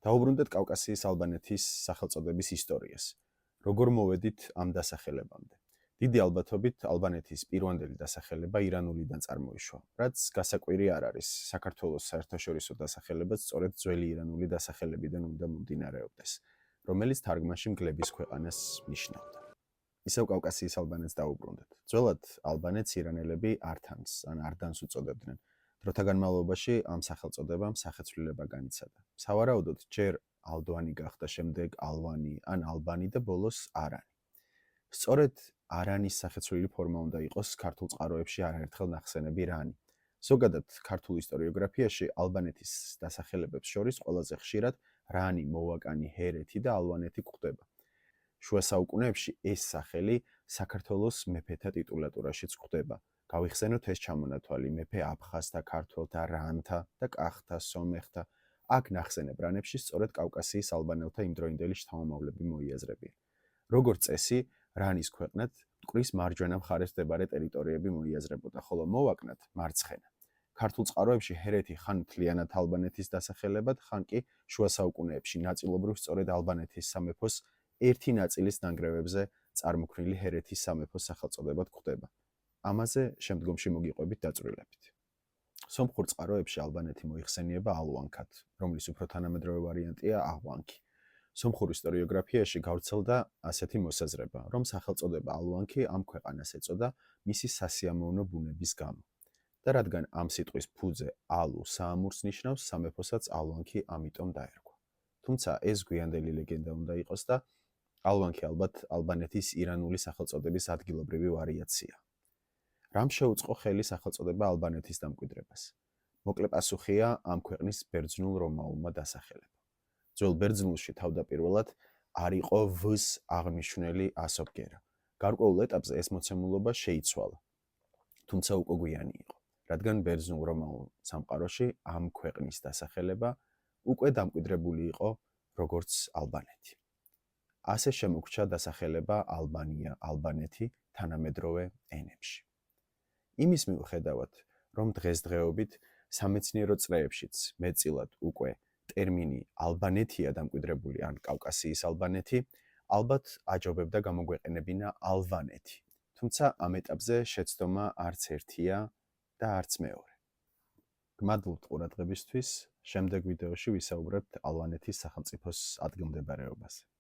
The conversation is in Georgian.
Დაუბრუნდეთ კავკასიის ალბანეთის სახელწოდების ისტორიას. Როგორ მოვედით ამ დასახელებამდე? დიდი ალბათობით ალბანეთის პირვანდელი დასახელება ირანულიდან წარმოიშვა, რაც გასაკვირი არ არის. საქართველოს საერთაშორისო დასახელებაც სწორედ ძველი ირანული დასახელებიდან უნდა მომდინარეობდეს, რომელიც თარგმანში მგლების ქვეყანას ნიშნავდა. ისევ კავკასიის ალბანეთს დაუბრუნდეთ. ძველად ალბანეთს ირანელები ართანს ან არდანს უწოდებდნენ. დროთა განმავლობაში ამ სახელწოდებამ სახეცვლილება განიცადა. სავარაუდოდ ჯერ ალდვანი გახდა, შემდეგ ალვანი ან ალბანი და ბოლოს არანი. სწორედ არანის სახეცვლილი ფორმა უნდა იყოს ქართულ წყაროებში არაერთხელ ნახსენები რანი. ზოგადად ქართულ ისტორიოგრაფიაში ალბანეთის დასახელებებს შორის ყველაზე ხშირად რანი, მოვაკანი, ჰერეთი და ალვანეთი გვხვდება. შუა საუკუნეებში ეს სახელი საქართველოს მეფეთა ტიტულატურაშიც გვხვდება. გავიხსენოთ ეს ჩამონათვალი: მეფე აფხაზთა, ქართველთა, რანთა და კახთა, სომეხთა. აქ ნახსენებ რანებში სწორედ კავკასიის ალბანელთა იმდროინდელი შთამომავლები მოიაზრებიან. როგორც წესი, რანის ქვეყნად მტკვრის მარჯვენა მხარეს მდებარე ტერიტორიები მოიაზრებოდა, ხოლო მოვაკნად მარცხენა. ქართულ წყაროებში ჰერეთი ხან მთლიანად ალბანეთის დასახელებად, ხან კი შუა საუკუნეებში ნაწილობრივ სწორედ ალბანეთის სამეფოს ერთი ნაწილის ნანგრევებზე წარმოქმნილი ჰერეთის სამეფოს სახელწოდებად გვხვდება. ამაზე შემდგომში მოგიყვებით დაწვრილებით. სომხურ წყაროებში ალბანეთი მოიხსენიება ალვანქად, რომლის უფრო თანამედროვე ვარიანტია აღვანქი. სომხურ ისტორიოგრაფიაში გავრცელდა ასეთი მოსაზრება, რომ სახელწოდება ალვანქი ამ ქვეყანას ეწოდა მისი სასიამოვნო ბუნების გამო. და რადგან ამ სიტყვის ფუძე ალუ საამურს ნიშნავს, სამეფოსაც ალვანქი ამიტომ დაერქვა. თუმცა ეს გვიანდელი ლეგენდა უნდა იყოს და ალვანქი ალბათ ალბანეთის ირანული სახელწოდების ადგილობრივი ვარიაცია. რამ შეუწყო ხელი სახელწოდება ალბანეთის დამკვიდრებას? მოკლე პასუხია ამ ქვეყნის ბერძნულ-რომაულმა დასახელებამ. ძველ ბერძნულში თავდაპირველად არ იყო ვ-ს აღმნიშვნელი ასობგერა. გარკვეულ ეტაპზე ეს მოცემულობა შეიცვალა, თუმცა უკვე გვიანი იყო, რადგან ბერძნულ-რომაულ სამყაროში ამ ქვეყნის დასახელება უკვე დამკვიდრებული იყო როგორც ალბანეთი. ასე შემოგრჩა დასახელება ალბანია, ალბანეთი თანამედროვე ენებში. იმის მიუხედავად, რომ დღესდღეობით სამეცნიერო წრეებშიც მეტწილად უკვე ტერმინი ალბანეთია დამკვიდრებული ან კავკასიის ალბანეთი, ალბათ აჯობებდა გამოგვეყენებინა ალვანეთი. თუმცა ამ ეტაპზე შეცდომა არც ერთია და არც მეორე. გმადლობთ ყურადღებისთვის. შემდეგ ვიდეოში ვისაუბრებთ ალბანეთის სახელმწიფოს ადგილმდებარეობაზე.